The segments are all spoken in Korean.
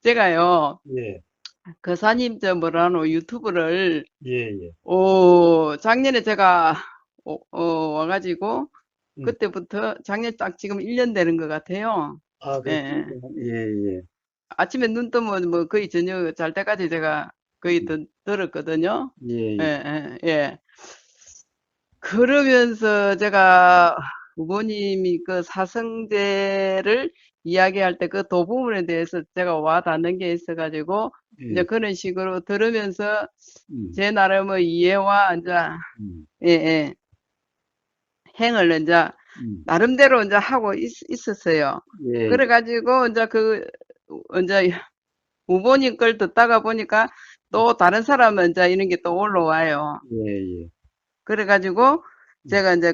제가요, 예, 거사님, 뭐라노, 유튜브를, 예, 예. 작년에 제가, 와가지고, 음. 그때부터, 작년 딱 지금 1년 되는 것 같아요. 아, 예. 그렇습니까? 예, 예. 아침에 눈 뜨면 뭐 거의 저녁 잘 때까지 제가 거의 음. 들었거든요. 예, 예, 예. 예, 예. 그러면서 제가 부모님이 그 사성제를 이야기할 때 그 도부분에 대해서 제가 와 닿는 게 있어가지고 이제 예. 그런 식으로 들으면서 음. 제 나름의 이해와 이제 음. 예, 예, 행을 이제 음. 나름대로 이제 하고 있었어요. 예, 그래가지고 이제 이제 부모님 걸 듣다가 보니까 또 다른 사람은 이제 이런 게 또 올라와요. 예, 예. 그래가지고 음. 제가 이제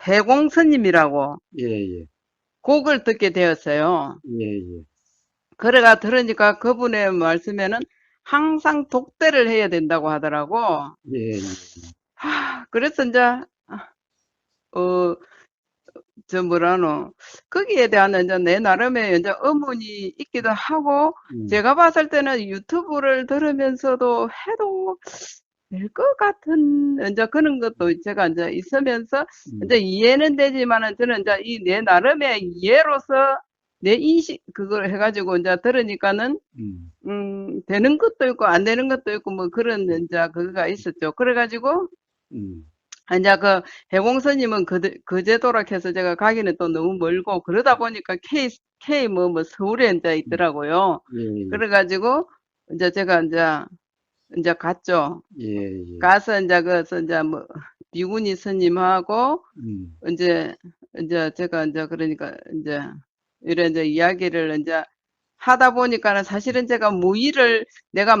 해공스님이라고 예, 예. 곡을 듣게 되었어요. 예, 예. 그래가 들으니까 그분의 말씀에는 항상 독대를 해야 된다고 하더라고. 예, 예. 그래서 이제 어, 뭐라노 거기에 대한 이제 내 나름의 이제 의문이 있기도 하고 음. 제가 봤을 때는 유튜브를 들으면서도 해도 될 것 같은 이제 그런 것도 제가 이제 있으면서 이제 음. 이해는 되지만은 저는 이제 이 내 나름의 이해로서 내 인식 그걸 해가지고 이제 들으니까는 음. 되는 것도 있고 안 되는 것도 있고 뭐 그런 이제 그거가 있었죠. 그래가지고 음. 이제 해공스님은 그제도라 해서 제가 가기는 또 너무 멀고 그러다 보니까 K 뭐 서울에 이제 음. 있더라고요. 예, 예. 그래가지고 이제 제가 이제 갔죠. 예, 예. 가서 이제 비구니 스님하고 음. 이제 제가 이제 그러니까 이제 이런 이제 이야기를 이제 하다 보니까는 사실은 제가 무의를 내가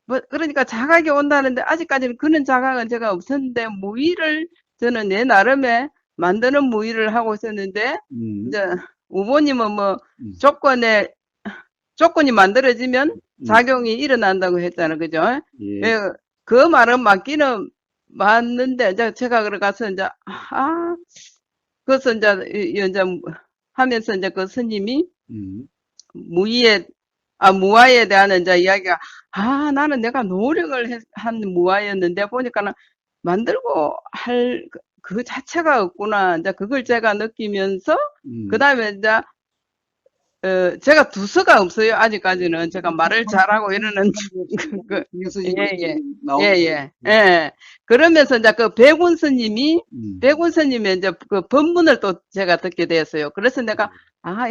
뭐 그러니까 자각이 온다는데 아직까지는 그런 자각은 제가 없었는데 무의를 저는 내 나름의 만드는 무의를 하고 있었는데 음. 이제 우보님은 뭐 음. 조건에 조건이 만들어지면 음. 작용이 일어난다고 했잖아요. 그죠? 예. 예, 그 말은 맞기는 맞는데, 이제 제가 그래 가서 이제, 그래서 이제 하면서 이제 그 스님이 음. 무의에, 무아에 대한 이제 이야기가, 나는 내가 노력을 한 무아였는데 보니까는 만들고 할 그 자체가 없구나. 이제 그걸 제가 느끼면서, 그 음. 다음에 이제 제가 두서가 없어요. 아직까지는. 제가 말을 잘하고 이러는, 예, 교수님으로 예, 예, 나오고. 예, 예. 그러면서 이제 그 백운 스님이, 음. 백운 스님의 이제 그 법문을 또 제가 듣게 되었어요. 그래서 내가,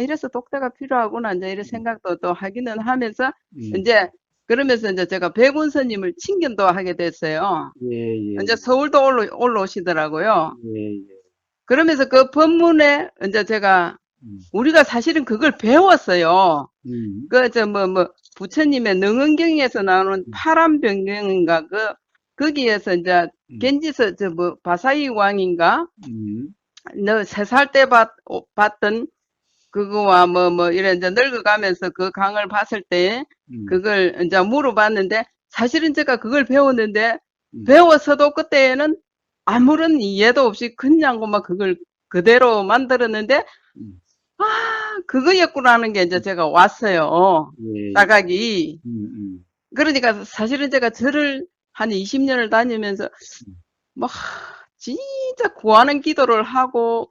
이래서 독대가 필요하구나. 이제 이런 음. 생각도 또 하기는 하면서, 음. 이제, 그러면서 이제 제가 백운 스님을 친견도 하게 됐어요. 예, 예. 이제 서울도 올라오시더라고요. 예, 예. 그러면서 그 법문에 이제 제가, 음. 우리가 사실은 그걸 배웠어요. 음. 부처님의 능언경에서 나오는 음. 파란 변경인가, 거기에서 이제, 음. 겐지스, 바사이 왕인가? 음. 너 3살 때 봤던 그거와 이래 이제 늙어가면서 그 강을 봤을 때, 음. 그걸 이제 물어봤는데, 사실은 제가 그걸 배웠는데, 음. 배웠어도 그때에는 아무런 이해도 없이 그냥 막 그걸 그대로 만들었는데, 음. 그거였구나는 게 이제 제가 왔어요. 예, 예. 자각이. 음. 그러니까 사실은 제가 절을 한 20년을 다니면서 음. 막 진짜 구하는 기도를 하고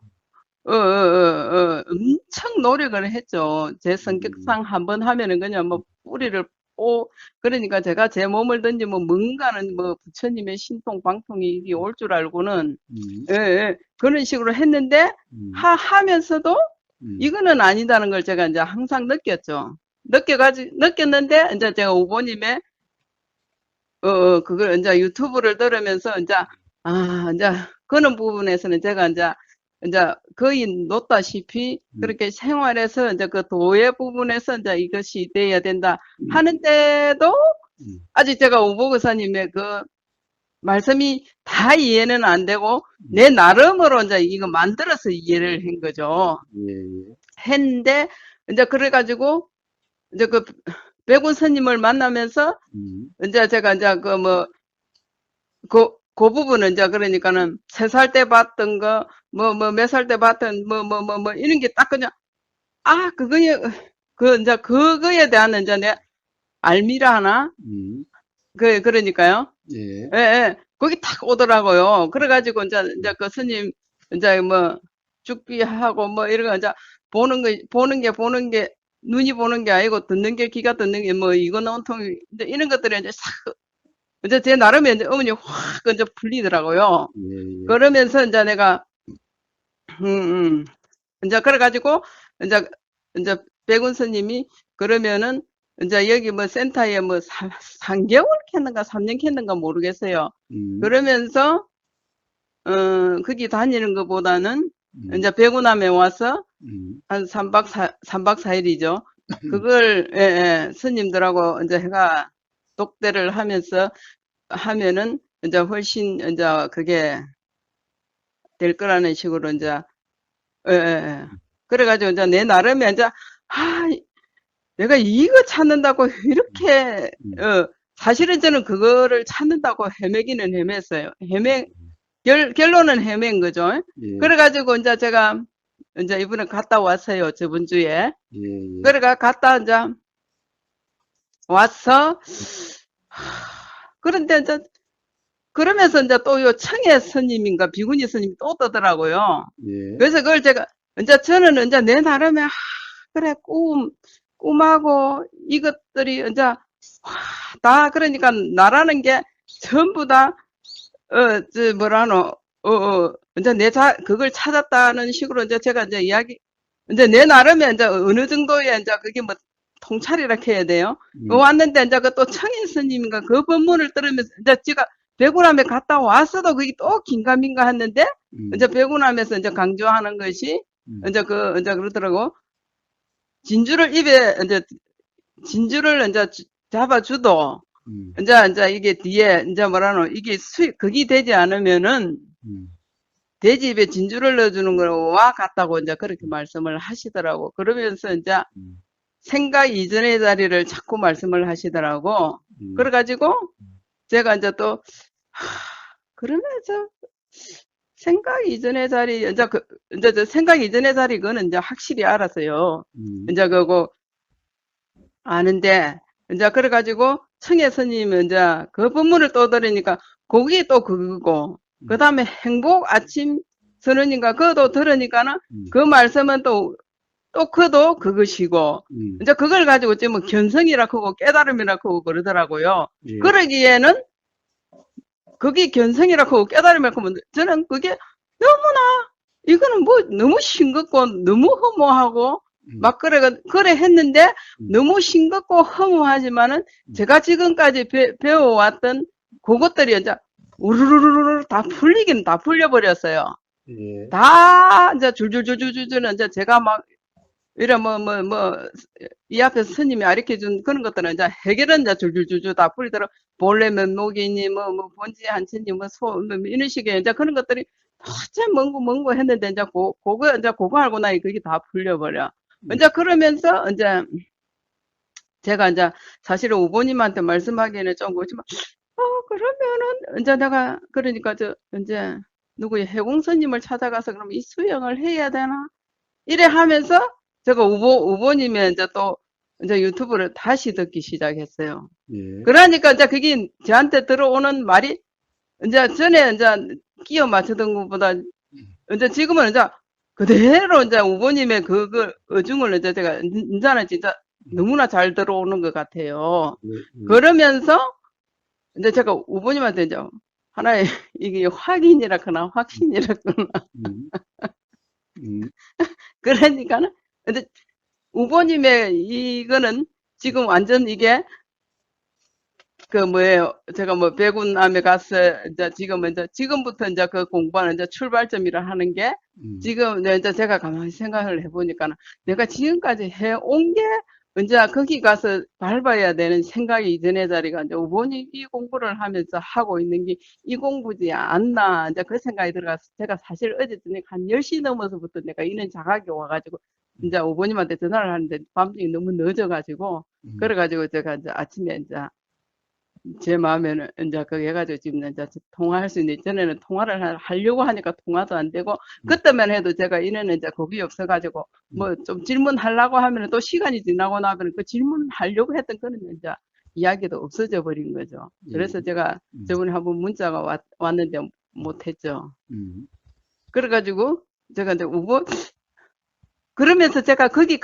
엄청 노력을 했죠. 제 음. 성격상 한번 하면은 그냥 뭐 뿌리를 그러니까 제가 제 몸을 던지면 뭔가는 뭐 부처님의 신통 방통이 이게 올 줄 알고는 음. 그런 식으로 했는데 음. 하면서도 음. 이거는 아니다는 걸 제가 이제 항상 느꼈죠. 느꼈는데 이제 제가 오보님의 그걸 이제 유튜브를 들으면서 이제 그런 부분에서는 제가 이제 거의 놓다시피 음. 그렇게 생활에서 이제 그 도의 부분에서 이제 이것이 돼야 된다 음. 하는데도 음. 아직 제가 오보그사님의 그 말씀이 다 이해는 안 되고 음. 내 나름으로 이제 이거 만들어서 이해를 한 거죠. 예, 예. 했는데 이제 그래가지고 이제 그 백운 스님을 만나면서 음. 이제 제가 이제 그 부분은 이제 그러니까는 3살 때 봤던 거, 몇 살 때 봤던 이런 게 딱 그냥, 그거요. 이제 그거에 대한 이제 내 알미라 하나? 음, 그러니까요. 예, 예, 예. 거기 탁 오더라고요. 그래가지고 이제 그 스님, 이제 뭐, 죽비하고 뭐 이런 거 이제 보는 게, 눈이 보는 게 아니고 듣는 게 귀가 듣는 게 뭐 이거는 온통 이제 이런 것들이 이제 싹, 이제 제 나름에 이제 어머니 확 이제 풀리더라고요. 예, 예, 그러면서 이제 내가, 음, 음. 이제 그래가지고 이제 이제 백운 스님이 그러면은 이제 여기 뭐 센터에 뭐 3개월 켰는가 3년 켰는가 모르겠어요. 음, 그러면서 거기 다니는 것보다는 음, 이제 백운함에 와서 음, 한 3박 4일이죠. 그걸 예, 예, 스님들하고 이제 해가 독대를 하면서 하면은 이제 훨씬 이제 그게 될 거라는 식으로 이제 예, 예, 예. 그래가지고 이제 내 나름에 이제 아 내가 이거 찾는다고 이렇게 음, 사실은 저는 그거를 찾는다고 헤매기는 헤맸어요. 결론은 헤맨 거죠. 예, 그래가지고 이제 제가 이제 이번에 갔다 왔어요. 저번 주에. 예, 예, 그래가 갔다 이제 와서 그런데 이제 그러면서 이제 또 요 청해 스님인가 비구니 스님이 또 뜨더라고요. 예, 그래서 그걸 제가 이제 저는 이제 내 나름에 그래 꿈하고 이것들이 이제 다 그러니까 나라는 게 전부 다 뭐라노 이제 그걸 찾았다는 식으로 이제 제가 이제 이제 내 나름에 이제 어느 정도의 이제 그게 뭐 통찰이라 해야 돼요. 음, 왔는데 이제 그 또 청해 스님인가 그 법문을 들으면서 이제 제가 백운함에 갔다 왔어도 그게 또 긴가민가 했는데 이제 음, 백운함에서 이제 강조하는 것이 음, 이제 그러더라고. 진주를 입에 이제 진주를 이제 잡아주도 음, 이제 이게 뒤에 이제 뭐라노 이게 그게 되지 않으면은 음, 돼지 입에 진주를 넣어주는 거와 같다고 이제 그렇게 말씀을 하시더라고. 그러면서 이제 음, 생각 이전의 자리를 자꾸 말씀을 하시더라고. 음, 그래가지고 제가 이제 또 그러면서 생각 이전의 자리 이제 저 생각 이전의 자리 그거는 이제 확실히 알았어요. 음, 이제 그거 아는데 이제 그래가지고 청해 스님은 이제 그 법문을 또 들으니까 그게 또 그거고 그 음, 다음에 행복 아침 선언인가 그것도 들으니까는 음, 그 말씀은 또 그도 그것이고 음, 이제 그걸 가지고 지금 견성이라 크고 깨달음이라 크고 그러더라고요. 예, 그러기에는 그게 견성이라 크고 깨달음이라 크면 저는 그게 너무나 이거는 뭐 너무 싱겁고 너무 허무하고 음, 막 그래 했는데 음, 너무 싱겁고 허무하지만은 음, 제가 지금까지 배워왔던 그것들이 이제 우르르르르 다 풀리긴 다 풀려버렸어요. 예, 다 이제 줄줄줄줄줄 이제 제가 막 이래 이 앞에서 스님이 가르쳐 준 그런 것들은 이제 해결은 이제 줄줄줄줄 다 풀리더라. 본래 면목이니 뭐 본지 한치니 뭐 이런 식의 이제 그런 것들이 도대체 뭔고 했는데 이제 그거 알고 나니 그게 다 풀려버려. 음, 이제 그러면서 이제 제가 이제 사실은 우보님한테 말씀하기에는 좀 그렇지만 그러면은 이제 내가 그러니까 이제 누구의 해공스님을 찾아가서 그럼 이 수영을 해야 되나? 이래 하면서 제가 우보님의 이제 또 이제 유튜브를 다시 듣기 시작했어요. 예, 그러니까 이제 그게 저한테 들어오는 말이 이제 전에 이제 끼워 맞추던 것보다 이제 지금은 이제 그대로 이제 우보님의 그 어중을 이제 제가 이제는 진짜 너무나 잘 들어오는 것 같아요. 예, 예, 그러면서 이제 제가 우보님한테 이제 하나의 이게 확인이라거나 확신이라거나 음, 음, 그러니까는 근데 우보님의 이거는 지금 완전 이게 그 뭐예요? 제가 뭐 백운암에 가서 이제 지금부터 이제 그 공부하는 이제 출발점이라 하는 게 음, 지금 이제 제가 가만히 생각을 해보니까 내가 지금까지 해온 게 이제 거기 가서 밟아야 되는 생각이 이전의 자리가 이제 우보님 이 공부를 하면서 하고 있는 게 이 공부지 않나 이제 그 생각이 들어가서 제가 사실 어제 저녁 한 10시 넘어서부터 내가 이런 자각이 와가지고 음, 이제 우보님한테 전화를 하는데 밤중이 너무 늦어가지고 음, 그래가지고 제가 이제 아침에 이제 제 마음에는 이제 그거 해가지고 지금 이제 통화할 수 있는데 전에는 통화를 하려고 하니까 통화도 안 되고 음, 그때만 해도 제가 이래는 이제 겁이 없어가지고 음, 뭐 좀 질문하려고 하면은 또 시간이 지나고 나면 그 질문하려고 했던 거는 이제 이야기도 없어져 버린 거죠. 예, 그래서 제가 음, 저번에 한번 문자가 왔는데 못했죠. 음, 그래가지고 제가 이제 우버 그러면서 제가 거기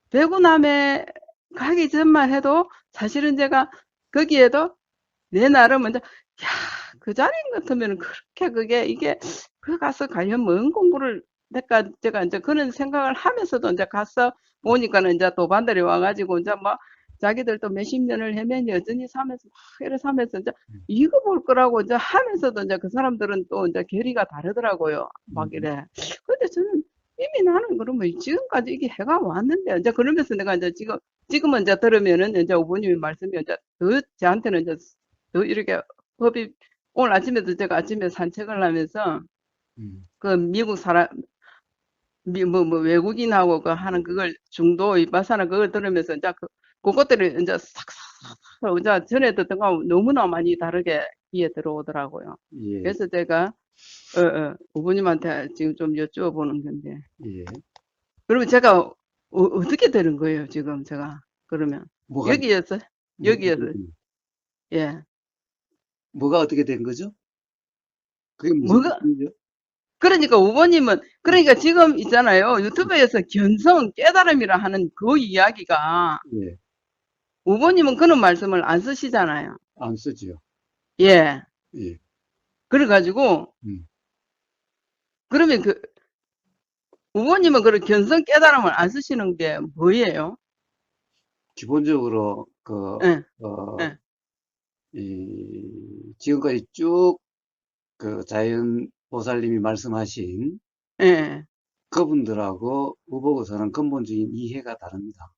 대구남에 가기 전만 해도 사실은 제가 거기에도 내 나름 이제 야, 그 자리 같으면 그렇게 이게 그 가서 과연 뭔 공부를 내가 제가 이제 그런 생각을 하면서도 이제 가서 보니까는 이제 또 반들이 와가지고 이제 막 자기들도 몇십 년을 해면 여전히 사면서 막 이래 사면서 이제 이거 볼 거라고 이제 하면서도 이제 그 사람들은 또 이제 결의가 다르더라고요. 막 음, 이래. 근데 저는 이미 나는 그러면 지금까지 이게 해가 왔는데 이제 그러면서 내가 이제 지금은 이제 들으면은 이제 오버님이 말씀이 이제 더 저한테는 이제 더 이렇게 법이 오늘 아침에도 제가 아침에 산책을 하면서 음, 그 미국 사람 뭐 외국인하고 그 하는 그걸 중도 이바사나 그걸 들으면서 이제 그것들이 이제 싹싹 이제 전에 듣던 거 너무나 많이 다르게 이해 들어오더라고요. 예, 그래서 제가 부모님한테 지금 좀 여쭤보는 건데 예. 그러면 제가 떻게 되는 거예요 지금 제가 그러면 뭐가, 여기에서 뭐, 여기에서 예 뭐가 어떻게 된 거죠? 그게 무슨 뭐가 말이죠? 그러니까 우버님은 그러니까 지금 있잖아요. 유튜브에서 견성, 깨달음이라 하는 그 이야기가 예, 우버님은 그런 말씀을 안 쓰시잖아요. 안 쓰지요. 예. 예, 그래가지고 음. 그러면 우버님은 그런 견성, 깨달음을 안 쓰시는 게 뭐예요? 기본적으로, 예, 어, 예, 지금까지 쭉 자연 보살님이 말씀하신 예. 그분들하고 우보고서는 근본적인 이해가 다릅니다.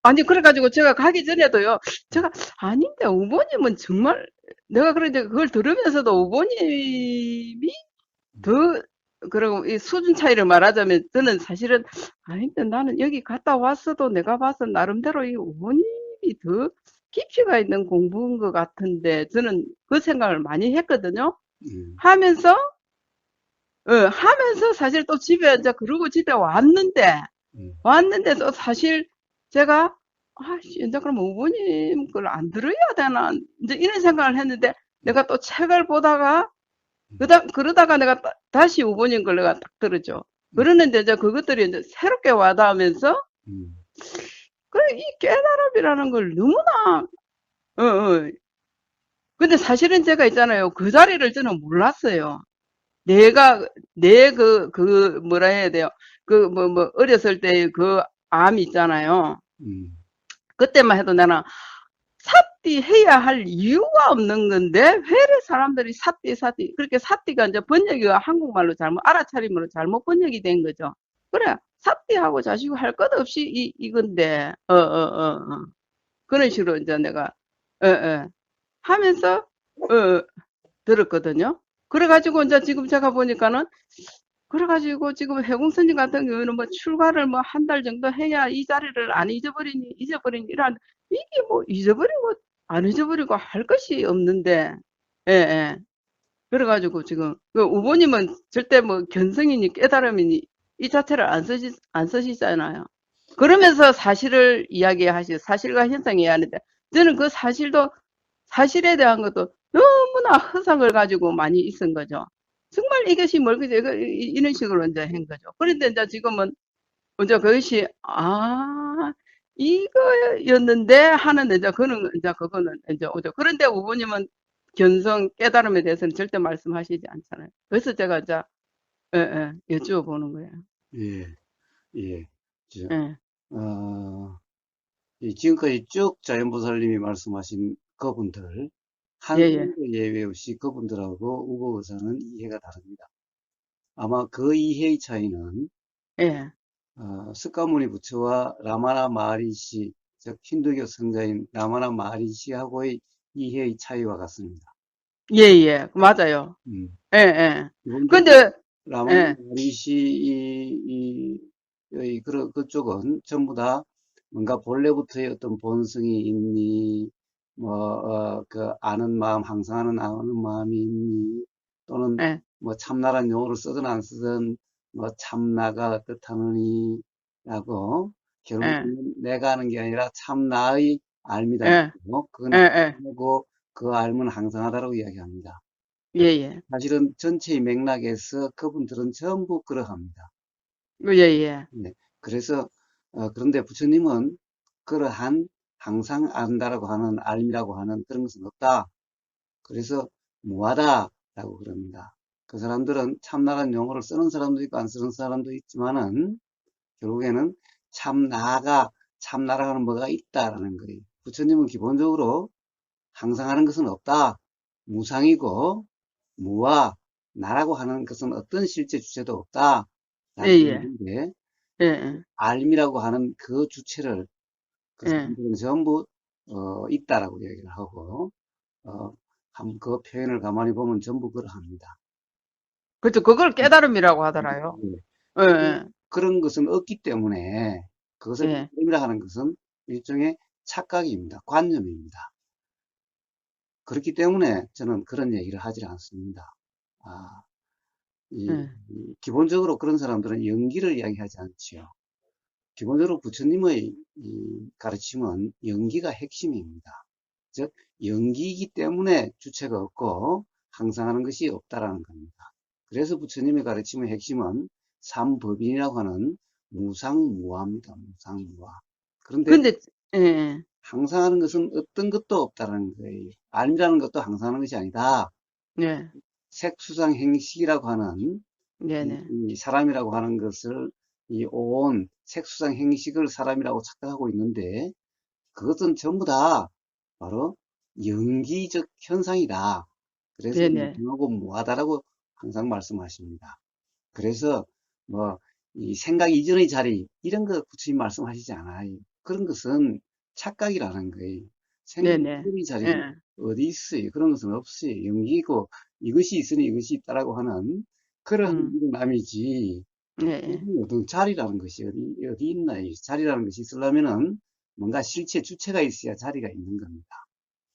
아니 그래가지고 제가 가기 전에도요. 제가 아닌데 우버님은 정말 내가 그런데 그걸 들으면서도 우버님이 더 그리고 이 수준 차이를 말하자면 저는 사실은 아닌데 나는 여기 갔다 왔어도 내가 봐서 나름대로 이 어머님이 더 깊이가 있는 공부인 것 같은데 저는 그 생각을 많이 했거든요. 음, 하면서 하면서 사실 또 집에 이제 그러고 집에 음, 왔는데 또 사실 제가 이제 그럼 어머님 걸 안 들어야 되나 이제 이런 생각을 했는데 내가 또 책을 보다가 음, 그러다가 내가 다시 5번인 걸 내가 딱 들었죠. 음, 그러는데 이제 그것들이 이제 새롭게 와닿으면서, 음, 그래, 이 깨달음이라는 걸 너무나, 어, 어. 근데 사실은 제가 있잖아요. 그 자리를 저는 몰랐어요. 내가, 뭐라 해야 돼요. 어렸을 때 그 암 있잖아요. 음, 그때만 해도 나는 삿띠 해야 할 이유가 없는 건데 왜 사람들이 삿띠 그렇게 삿띠가 이제 번역이 한국말로 잘못 알아차림으로 잘못 번역이 된 거죠. 그래 삿띠하고 자시고 할 것 없이 이건데 그런 식으로 이제 내가 하면서 어, 들었거든요. 그래가지고 이제 지금 제가 보니까는 그래가지고 지금 해공선님 같은 경우는 뭐 출가를 뭐 한 달 정도 해야 이 자리를 안 잊어버리니 이런 이게 뭐 잊어버리고 안 잊어버리고 할 것이 없는데 예, 예. 그래가지고 지금 그 우보님은 절대 뭐 견성이니 깨달음이니 이 자체를 안 쓰시잖아요. 그러면서 사실을 이야기하시고 사실과 현상이 하는데 저는 그 사실에 대한 것도 너무나 허상을 가지고 많이 있은 거죠. 정말 이것이 뭘까지 이런 식으로 이제 한 거죠. 그런데 이제 지금은 이제 그것이 이거였는데 하는 이제 그거는 이제 오죠. 그런데 우보님은 견성 깨달음에 대해서는 절대 말씀하시지 않잖아요. 그래서 제가 이제 여쭈어보는 거예요. 예, 예. 저, 예, 어, 지금까지 쭉 자연보살님이 말씀하신 그분들, 예, 한 예, 분도 예외 없이 그분들하고 우보의사는 이해가 다릅니다. 아마 그 이해의 차이는 예, 스카모니 부처와 라마나 마하리시, 즉 힌두교 성자인 라마나 마하리시하고의 이해의 차이와 같습니다. 예, 예, 맞아요. 음, 예, 예. 기본적으로 근데, 라마나 예, 마하리시의 그쪽은 전부 다 뭔가 본래부터의 어떤 본성이 있니, 그 아는 마음, 항상 아는 마음이 있니, 또는 예, 뭐 참나란 용어를 쓰든 안 쓰든 뭐 참나가 어떻다느니 라고 예, 결국은 내가 아는 게 아니라 참나의 알미다. 예, 예, 그거는 예, 항상하고 그 알은 항상하다라고 이야기합니다. 예, 예, 사실은 전체의 맥락에서 그분들은 전부 그러합니다. 예, 예, 네. 그래서 그런데 부처님은 그러한 항상 안다라고 하는 알미라고 하는 그런 것은 없다. 그래서 무하다라고 그럽니다. 그 사람들은 참나란 용어를 쓰는 사람도 있고 안 쓰는 사람도 있지만은 결국에는 참나가 참나라고 하는 뭐가 있다라는 거예요. 부처님은 기본적으로 항상 하는 것은 없다. 무상이고 무와 나라고 하는 것은 어떤 실제 주체도 없다. 예, 라는 예, 얘기인데 예, 예, 알미라고 하는 그 주체를 그 예. 사람들은 전부 있다라고 얘기를 하고 어, 그 표현을 가만히 보면 전부 그러합니다. 그렇죠. 그걸 깨달음이라고 하더라요. 예. 예, 예, 그런 것은 없기 때문에 그것을 예, 깨달음이라 하는 것은 일종의 착각입니다. 관념입니다. 그렇기 때문에 저는 그런 얘기를 하지 않습니다. 아, 예, 기본적으로 그런 사람들은 연기를 이야기하지 않지요. 기본적으로 부처님의 이 가르침은 연기가 핵심입니다. 즉, 연기이기 때문에 주체가 없고 항상 하는 것이 없다라는 겁니다. 그래서 부처님의 가르침의 핵심은 삼법인이라고 하는 무상무화입니다. 무상무화. 그런데 근데, 예, 예, 항상 하는 것은 어떤 것도 없다라는 거예요. 아니라는 것도 항상 하는 것이 아니다. 예, 색수상 행식이라고 하는 네, 네, 이 사람이라고 하는 것을 이 온 색수상 행식을 사람이라고 착각하고 있는데 그것은 전부 다 바로 연기적 현상이다. 그래서 네, 네, 무상하고 무하다라고 항상 말씀하십니다. 그래서 뭐 이 생각 이전의 자리 이런 거 부처님 말씀하시지 않아요. 그런 것은 착각이라는 거예요. 생각 네, 네, 이전의 자리는 예, 어디 있어요? 그런 것은 없어요. 연기고 이것이 있으니 이것이 있다라고 하는 그러한 일어남이지. 예, 예, 어떤 자리라는 것이 어디 있나? 이 자리라는 것이 있으려면은 뭔가 실체 주체가 있어야 자리가 있는 겁니다.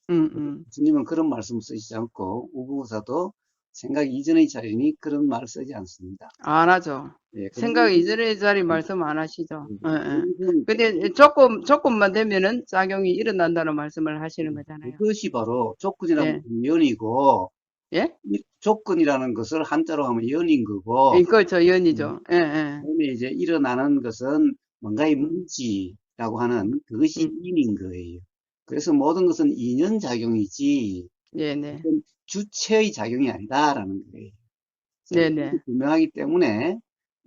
음, 음. 주님은 그런 말씀 쓰시지 않고 우부사도 생각 이전의 자리니 그런 말을 쓰지 않습니다. 안 하죠. 예, 생각 그런 이전의 자리 말씀 안 하시죠. 예, 예. 그런 근데 조금만 되면은 작용이 일어난다는 말씀을 하시는 거잖아요. 그것이 바로 조건이라는 예, 것은 연이고 예? 이 조건이라는 것을 한자로 하면 연인 거고 그렇죠. 음, 연이죠. 예, 예. 그다음에 이제 일어나는 것은 뭔가의 음, 문지라고 하는 그것이 음, 인인 거예요. 그래서 모든 것은 인연 작용이지 네, 네, 어떤 주체의 작용이 아니다라는 거예요. 자, 네, 이것이 네, 분명하기 때문에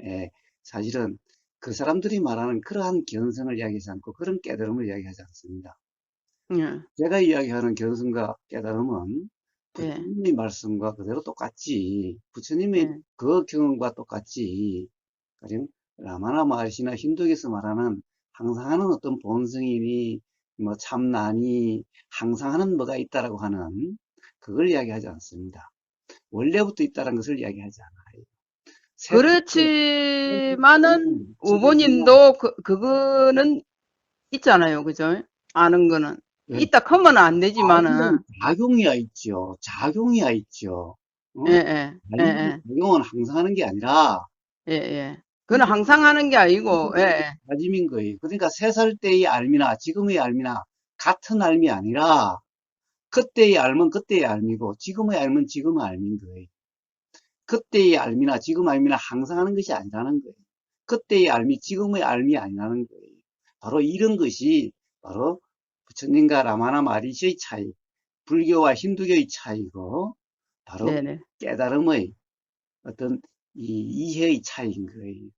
예, 사실은 그 사람들이 말하는 그러한 견성을 이야기하지 않고 그런 깨달음을 이야기하지 않습니다. 예, 제가 이야기하는 견성과 깨달음은 예, 부처님의 말씀과 그대로 똑같지, 부처님의 예, 그 경험과 똑같지, 가령 라마나 마하시나 힌두에서 말하는 항상 하는 어떤 본성이니, 뭐 참나니, 항상 하는 뭐가 있다라고 하는 그걸 이야기하지 않습니다. 원래부터 있다는 것을 이야기하지 않아요. 세상에 그렇지만은 지금이나 우보님도 그거는 있잖아요. 그죠? 아는 거는. 예, 있다 크면 안 되지만은, 알이라는 작용이야 있죠. 작용이야 있죠. 예, 어? 예, 예, 알이라는 예, 작용은 항상 하는 게 아니라 예, 예. 그건 이게 항상 하는 게 아니고, 예, 예, 다짐인 거예요. 그러니까 3살 때의 알미나 지금의 알미나 같은 알미 아니라 그때의 알면 그때의 알미고 지금의 알면 지금의 알미인 거예요. 그때의 알미나 지금 알미나 항상 하는 것이 아니라는 거예요. 그때의 알미, 지금의 알미 아니라는 거예요. 바로 이런 것이 바로 부처님과 라마나 마리시의 차이, 불교와 힌두교의 차이고 바로 네네. 깨달음의 어떤 이 이해의 차이인 거예요.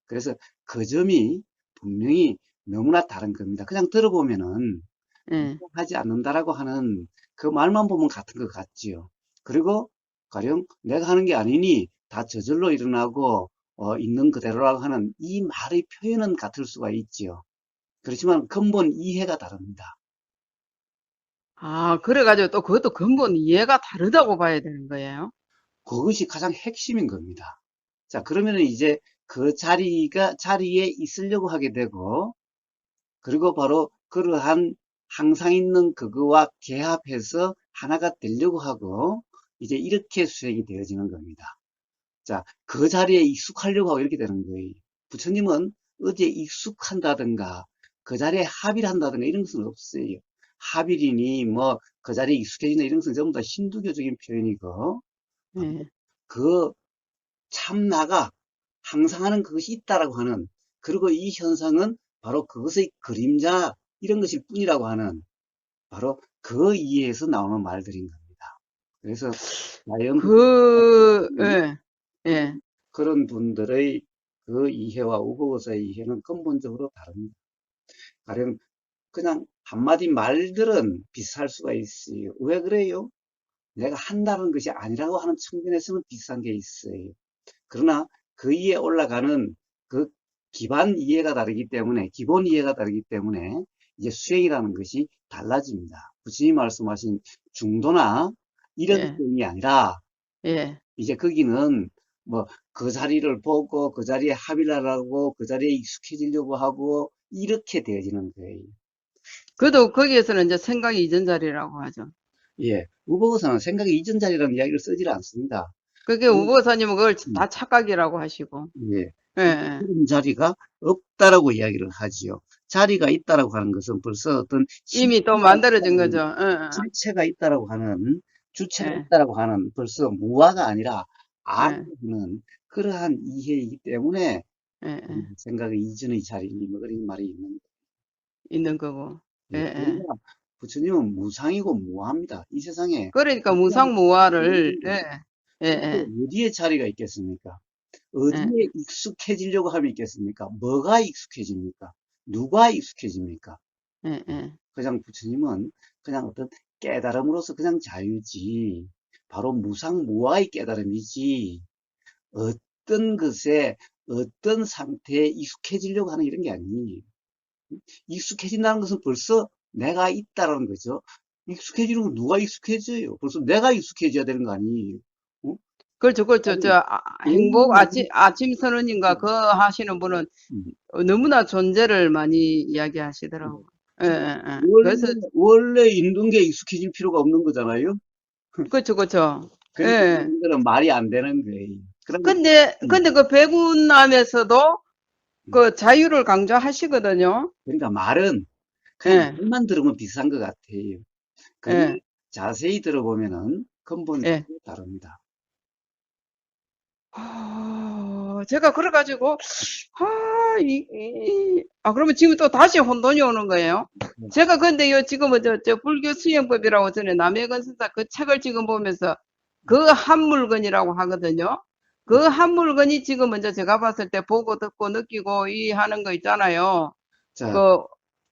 그래서 그 점이 분명히 너무나 다른 겁니다. 그냥 들어보면은 예. 하지 않는다라고 하는 그 말만 보면 같은 것 같지요. 그리고 가령 내가 하는 게 아니니 다 저절로 일어나고 있는 그대로라고 하는 이 말의 표현은 같을 수가 있지요. 그렇지만 근본 이해가 다릅니다. 아, 그래가지고 또 그것도 근본 이해가 다르다고 봐야 되는 거예요. 그것이 가장 핵심인 겁니다. 자, 그러면은 이제 그 자리에 있으려고 하게 되고, 그리고 바로 그러한 항상 있는 그거와 개합해서 하나가 되려고 하고 이제 이렇게 수행이 되어지는 겁니다. 자, 그 자리에 익숙하려고 하고 이렇게 되는 거예요. 부처님은 어디에 익숙한다든가 그 자리에 합의를 한다든가 이런 것은 없어요. 합일이니 뭐 그 자리에 익숙해지는 이런 것은 전부 다 힌두교적인 표현이고 예. 그 참나가 항상 하는 그것이 있다라고 하는 그리고 이 현상은 바로 그것의 그림자 이런 것일 뿐이라고 하는 바로 그 이해에서 나오는 말들인 겁니다. 그래서 자연 예, 예. 그런 분들의 그 이해와 우보거사의 이해는 근본적으로 다릅니다. 가령 그냥 한마디 말들은 비슷할 수가 있어요. 왜 그래요? 내가 한다는 것이 아니라고 하는 측면에서는 비슷한 게 있어요. 그러나 그 위에 올라가는 그 기반 이해가 다르기 때문에, 기본 이해가 다르기 때문에 이제 수행이라는 것이 달라집니다. 부처님 말씀하신 중도나 이런 예, 수행이 아니라 예. 이제 거기는 뭐 그 자리를 보고 그 자리에 합의를 하고 그 자리에 익숙해지려고 하고 이렇게 되어지는 거예요. 그래도 거기에서는 이제 생각이 이전 자리라고 하죠. 예, 우보고사는 생각의 이전 자리라는 이야기를 쓰질 않습니다. 그게 음, 우보사님은 그걸 음, 다 착각이라고 하시고. 예, 예, 예. 그런 자리가 없다라고 이야기를 하지요. 자리가 있다라고 하는 것은 벌써 어떤 이미 또 실체가 만들어진 있다라는, 거죠. 실체가 있다라고 하는, 예, 주체가 예, 있다라고 하는 벌써 무화가 아니라 예, 아는 그러한 이해이기 때문에 예, 예. 생각의 이전의 자리니 뭐 그런 말이 있는 있는 거고. 예, 예, 예. 그러니까 부처님은 무상이고 무합니다. 이 세상에 그러니까 무상무화를, 예, 예, 예, 어디에 자리가 있겠습니까? 예, 어디에 익숙해지려고 하면 있겠습니까? 뭐가 익숙해집니까? 누가 익숙해집니까? 예, 예. 그냥 부처님은 그냥 어떤 깨달음으로서 그냥 자유지, 바로 무상무화의 깨달음이지, 어떤 것에, 어떤 상태에 익숙해지려고 하는 이런 게 아니에요. 익숙해진다는 것은 벌써 내가 있다라는 거죠. 익숙해지는 건 누가 익숙해져요? 벌써 내가 익숙해져야 되는 거 아니에요? 어? 그렇죠, 그렇죠. 아니, 행복 원래는, 아침 선언인가 그 하시는 분은 음, 너무나 존재를 많이 이야기하시더라고요. 예, 예, 예. 그래서, 원래 있는 게 익숙해질 필요가 없는 거잖아요? 그렇죠, 그렇죠. 예. 그러니까 예. 이런 거는 말이 안 되는 거예요. 그러면, 음, 근데 그 백운남에서도 그 자유를 강조하시거든요. 그러니까 말은 그냥 예, 말만 들으면 비슷한 것 같아요. 그러나 예, 자세히 들어보면은 예. 근본적으로 다릅니다. 제가 그래가지고, 그러면 지금 또 다시 혼돈이 오는 거예요? 제가 근데요, 지금은 저 불교 수행법이라고 전에 남해건 선사 그 책을 지금 보면서 그 한 물건이라고 하거든요. 그 한 물건이 지금 먼저 제가 봤을 때 보고 듣고 느끼고 이 하는 거 있잖아요. 자, 그,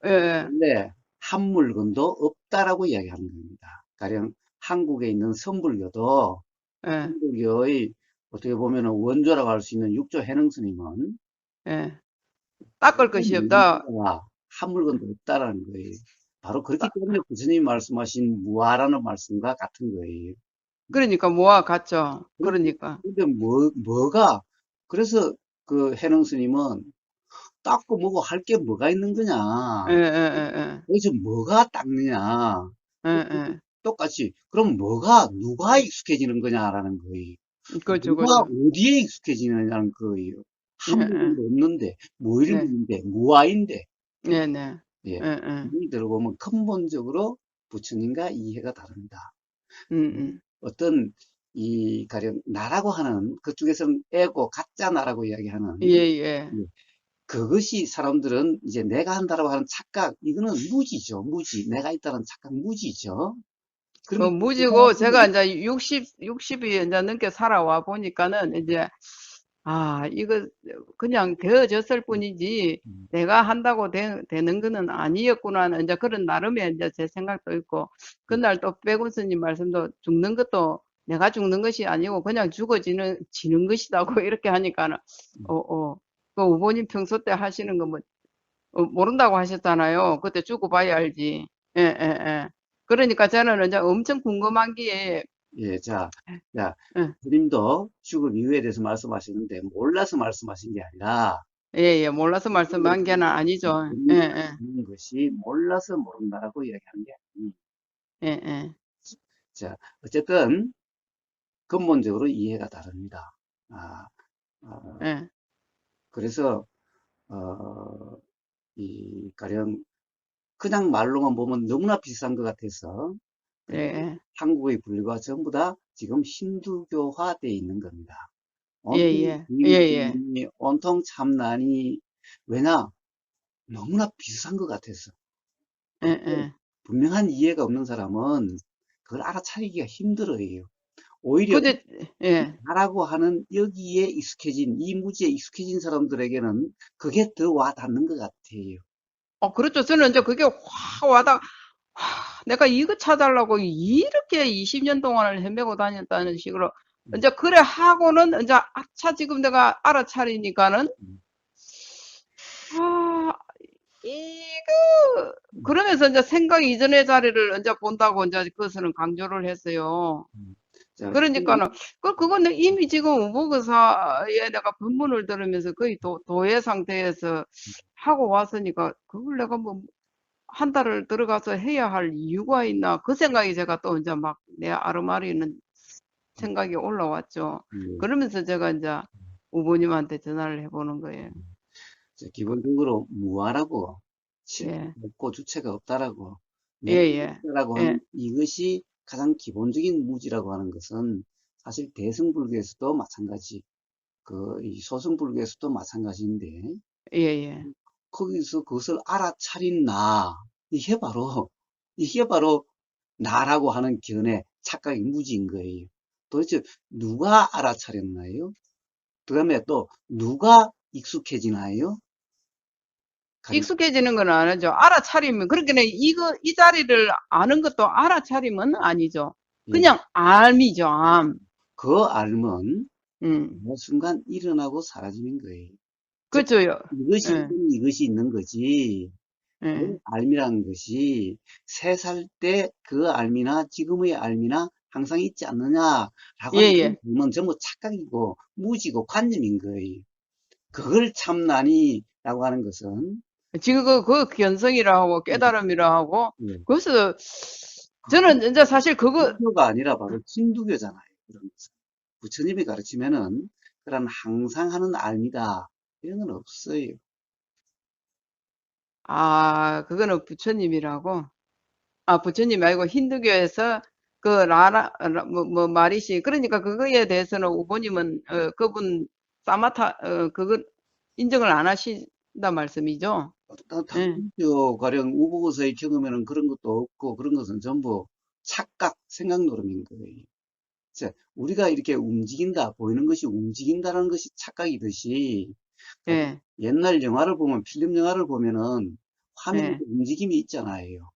예, 예, 원래 한 물건도 없다라고 이야기하는 겁니다. 가령 한국에 있는 선불교도 예, 선불교의 어떻게 보면 원조라고 할 수 있는 육조 해능 스님은 예. 닦을 것이 없다. 한 물건도 없다라는 거예요. 바로 그렇기 때문에 부처님이 말씀하신 무아라는 말씀과 같은 거예요. 그러니까 뭐와 같죠. 그런데, 그러니까. 뭐가, 그래서 그 해능 스님은 닦고 뭐고 할 게 뭐가 있는 예, 거냐. 예, 그래서 뭐가 닦느냐. 예, 예, 똑같이, 그럼 누가 익숙해지는 거냐라는 거예요. 예. 그렇죠, 누가 그렇죠. 어디에 익숙해지느냐는 거예요. 예, 한 예. 물건도 없는데, 뭐 이런 게 네, 있는데, 무아인데, 네, 네. 예. 예, 예. 이 들어보면 근본적으로 부처님과 이해가 다릅니다. 음. 어떤 가령 나라고 하는 그쪽에서는 에고 가짜 나라고 예, 이야기하는 예. 예, 그것이 사람들은 이제 내가 한다라고 하는 착각 이거는 무지죠. 무지. 내가 있다는 착각 무지죠. 그 그러니까 그 무지고 제가 사람들은 이제 60이 이제 넘게 살아와 보니까는 이제 이거 그냥 되어졌을 뿐이지 내가 한다고 되는 거는 아니었구나. 이제 그런 나름의 이제 제 생각도 있고 그날 또 백운스님 말씀도 죽는 것도 내가 죽는 것이 아니고 그냥 지는 것이다고 이렇게 하니까는 어, 어. 그 후보님 평소 때 하시는 거 뭐 모른다고 하셨잖아요. 그때 죽고 봐야 알지. 예, 예, 예. 그러니까 저는 이제 엄청 궁금한 게, 예, 자, 예, 부님도 죽음 이유에 대해서 말씀하시는데 몰라서 말씀하신 게 아니라 예, 예, 몰라서 말씀한 게 아니죠. 예, 예, 있는 것이 몰라서 모른다라고 이야기하는 게 아니에요. 예, 예, 자, 어쨌든 근본적으로 이해가 다릅니다. 아, 예, 그래서 가령 그냥 말로만 보면 너무나 비슷한 것 같아서 예, 예, 한국의 분류가 전부 다 지금 힌두교화되어 있는 겁니다. 예, 온통 예, 예, 예, 비밀이 온통 참나니 왜냐 너무나 비슷한 것 같아서 예, 그리고 예. 분명한 이해가 없는 사람은 그걸 알아차리기가 힘들어요. 오히려 근데, 예. 나라고 하는 여기에 익숙해진 이 무지에 익숙해진 사람들에게는 그게 더 와닿는 것 같아요. 그렇죠. 저는 이제 그게 확 와다, 내가 이거 찾아려고 이렇게 20년 동안을 헤매고 다녔다는 식으로, 음, 이제 그래 하고는, 이제, 아차, 지금 내가 알아차리니까는, 음, 아, 이거, 그러면서 이제 생각 이전의 자리를 이제 본다고 이제 그것은 강조를 했어요. 음. 자, 그러니까는, 그건 이미 지금 우보교사에 내가 본문을 들으면서 거의 도예 상태에서 하고 왔으니까, 그걸 내가 뭐, 한 달을 들어가서 해야 할 이유가 있나? 그 생각이 제가 또 이제 막 내 아르마리는 생각이 올라왔죠. 예, 그러면서 제가 이제 우보님한테 전화를 해보는 거예요. 자, 기본적으로 무아라고 실체가 예, 없고 주체가 없다라고 예, 내가 예, 있다라고 예, 하는 이것이 가장 기본적인 무지라고 하는 것은 사실 대승불교에서도 마찬가지, 이 소승불교에서도 마찬가지인데 예, 예. 거기서 그것을 알아차린 나 이게 바로 나라고 하는 견해 착각의 무지인 거예요. 도대체 누가 알아차렸나요? 그다음에 또 누가 익숙해지나요? 가령 익숙해지는 건 아니죠. 알아차리면, 그러니까 이 자리를 아는 것도 알아차림은 아니죠. 예, 그냥 암이죠, 암. 그 알면 음, 어느 순간 일어나고 사라지는 거예요. 즉 그렇죠. 예, 이것이 있는 거지. 그 예, 알미라는 것이 3살 때 그 알미나 지금의 알미나 항상 있지 않느냐라고 예, 하는 예. 건 전부 착각이고 무지고 관념인 거예요. 그걸 참나니라고 하는 것은 지금 그 견성이라 하고 깨달음이라 하고, 예, 그래서 그게 저는 이제 사실 그거, 불교가 아니라 바로 힌두교잖아요. 그런 것은. 부처님이 가르치면은 그런 항상 하는 알미다 이런 건 없어요. 그거는 부처님이라고. 부처님 말고 힌두교에서 그 뭐, 마리시. 그러니까 그거에 대해서는 우보님은, 그분, 사마타, 그거 인정을 안 하신다 말씀이죠. 예, 당연히요. 가령 우보고서의 경험에는 그런 것도 없고 그런 것은 전부 착각, 생각 노름인 거예요. 자, 우리가 이렇게 움직인다, 보이는 것이 움직인다는 것이 착각이듯이 가령 예, 옛날 영화를 보면 필름 영화를 보면은 화면에 예, 움직임이 있잖아요.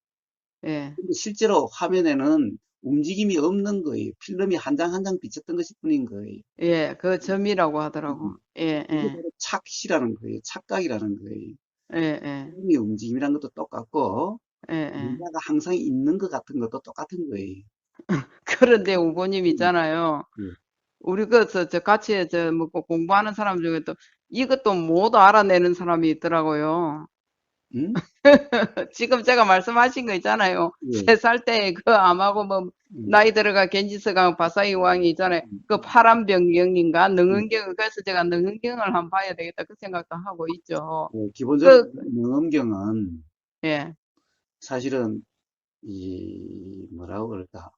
예, 근데 실제로 화면에는 움직임이 없는 거예요. 필름이 한 장 한 장 비쳤던 것일 뿐인 거예요. 예, 그 점이라고 하더라고. 예, 이게 예, 바로 착시라는 거예요. 착각이라는 거예요. 예, 예, 필름의 움직임이라는 것도 똑같고 예, 예. 뭔가가 항상 있는 것 같은 것도 똑같은 거예요. 그런데 우보님 음, 있잖아요. 예. 우리 저 같이 뭐 공부하는 사람 중에 또 이것도 못 알아내는 사람이 있더라고요. 음? 지금 제가 말씀하신 거 있잖아요. 예. 3살 때 그 암하고 뭐 음, 나이 들어가 겐지스강 바사이 왕이 있잖아요. 음, 그 파란 병경인가 음. 능은경 그래서 제가 능은경을 한번 봐야 되겠다 그 생각도 하고 있죠. 기본적으로 그 능엄경은 예, 사실은 뭐라고 그럴까?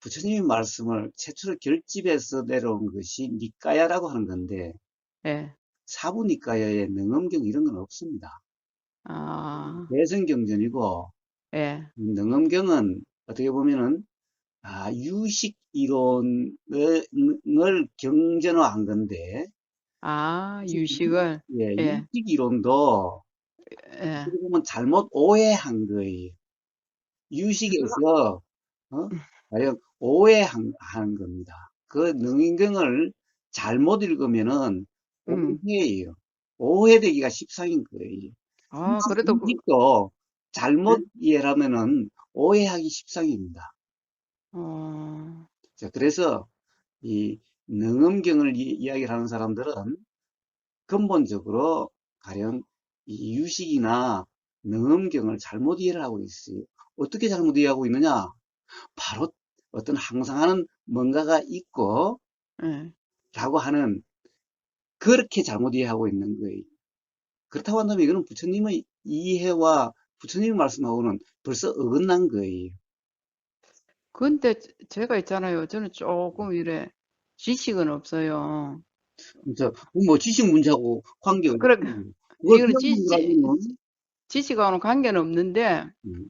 부처님의 말씀을 최초로 결집해서 내려온 것이 니까야라고 하는 건데 예. 사부니까야에 능엄경 이런 건 없습니다. 아, 대승경전이고 예. 능엄경은 어떻게 보면은 유식 이론을 경전화한 건데 유식을 예. 유식 이론도 예. 어떻게 보면 잘못 오해한 거예요. 유식에서 가령 오해한 겁니다. 그 능인경을 잘못 읽으면은 음. 오해예요. 오해되기가 십상인 거예요. 그래도 유식도 예? 잘못 이해하면은 오해하기 십상입니다. 어, 자, 그래서 이 능엄경을 이야기를 하는 사람들은 근본적으로 가령 이 유식이나 능엄경을 잘못 이해를 하고 있어요. 어떻게 잘못 이해하고 있느냐? 바로 어떤 항상하는 뭔가가 있고 예. 라고 하는 그렇게 잘못 이해하고 있는 거예요. 그렇다고 한다면 이거는 부처님의 이해와 부처님 말씀하고는 벌써 어긋난 거예요. 근데 제가 있잖아요. 저는 조금 이래 지식은 없어요. 그래서 뭐 지식 문제하고 관계없고 그래, 그걸 이거는 배우는 거라면 지식하고는 관계는 없는데, 음,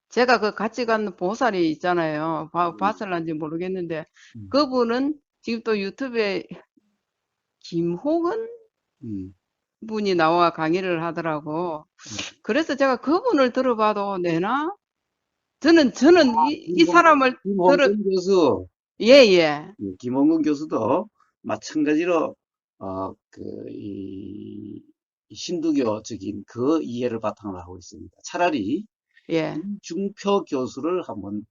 제가 그 같이 간 보살이 있잖아요. 음, 봤을런지 모르겠는데, 음, 그분은 지금 또 유튜브에 김호근 음, 분이 나와 강의를 하더라고. 음. 그래서 제가 그분을 들어봐도 되나? 저는 이 사람을 김홍근 교수, 예, 예, 김홍근 교수도 마찬가지로 이 신두교적인 그 이해를 바탕으로 하고 있습니다. 차라리 예. 이중표 교수를 한번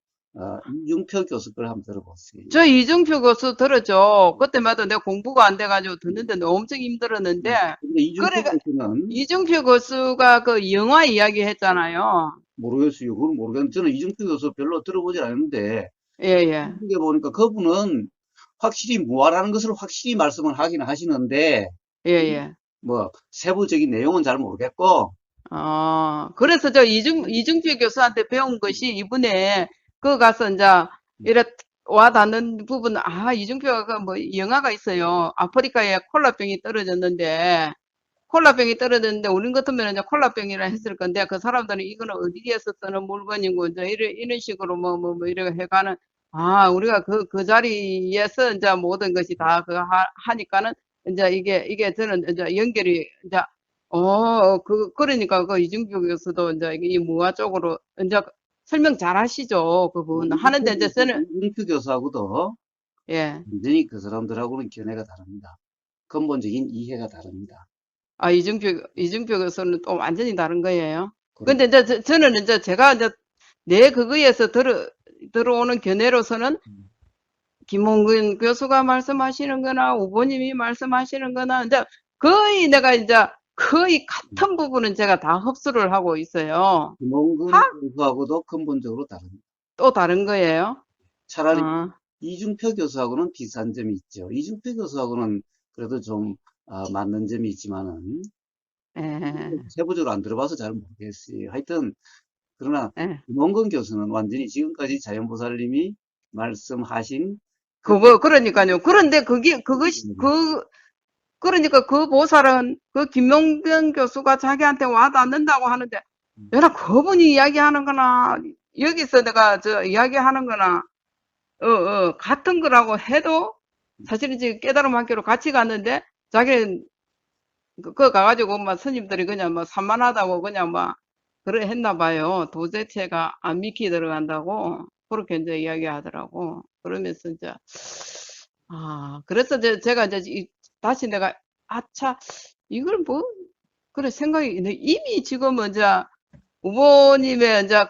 이중표 교수 걸 한번 들어보세요. 저 이중표 교수 들었죠. 그때마다 내가 공부가 안 돼가지고 듣는데 엄청 힘들었는데, 근데 이중표 그래가, 교수는 이중표 교수가 그 영화 이야기 했잖아요. 모르겠어요. 그건 모르겠는데 저는 이중표 교수 별로 들어보질 않았는데 예, 예, 어떻게 보니까 그분은 확실히 무아라는 것을 확실히 말씀을 하긴 하시는데 예, 예. 뭐 세부적인 내용은 잘 모르겠고 그래서 저 이중표 교수한테 배운 것이 이번에 그 가서 이제 이래 와 닿는 부분, 이중표가 그뭐 영화가 있어요. 아프리카에 콜라병이 떨어졌는데, 콜라병이 떨어졌는데, 우린 같으면 이제 콜라병이라 했을 건데, 그 사람들은 이거는 어디에서 쓰는 물건이고, 이제 이런 식으로 이렇게 해가는, 우리가 그 자리에서 이제 모든 것이 다 하니까는, 이제 이게 저는 이제 연결이, 이제, 그러니까 그 이중표 교수도 이제 이 무화 쪽으로, 이제 설명 잘 하시죠. 그분. 하는데 이제 저는, 이중표 교수하고도 예. 완전히 그 사람들하고는 견해가 다릅니다. 근본적인 이해가 다릅니다. 이중표 교수는 또 완전히 다른 거예요. 그렇죠. 근데 이제 저는 이제 제가 이제 내 그거에서 들어오는 견해로서는 김홍근 교수가 말씀하시는 거나 우보님이 말씀하시는 거나 이제 거의 내가 이제 거의 같은 부분은 제가 다 흡수를 하고 있어요. 김홍근 하? 교수하고도 근본적으로 다릅니다. 또 다른 거예요. 차라리 어, 이중표 교수하고는 비슷한 점이 있죠. 이중표 교수하고는 그래도 좀 맞는 점이 있지만은 예, 세부적으로 안 들어봐서 잘 모르겠어요. 하여튼 그러나 예. 김원근 교수는 완전히 지금까지 자연보살님이 말씀하신 그 그러니까요. 그런데 그러니까 그 보살은 그 김용병 교수가 자기한테 와닿는다고 하는데, 내가 그분이 이야기하는 거나, 여기서 내가 저 이야기하는 거나, 같은 거라고 해도, 사실은 지금 깨달음 학교로 같이 갔는데, 자기는 그거 가가지고 막 스님들이 그냥 뭐 산만하다고 그냥 막, 그래 했나 봐요. 도대체가 안 믿기 들어간다고. 그렇게 이제 이야기하더라고. 그러면서 이제, 그래서 제가 이제 다시 내가, 아차, 이걸 뭐, 그래 생각이, 이미 지금 이제, 부모님의 이제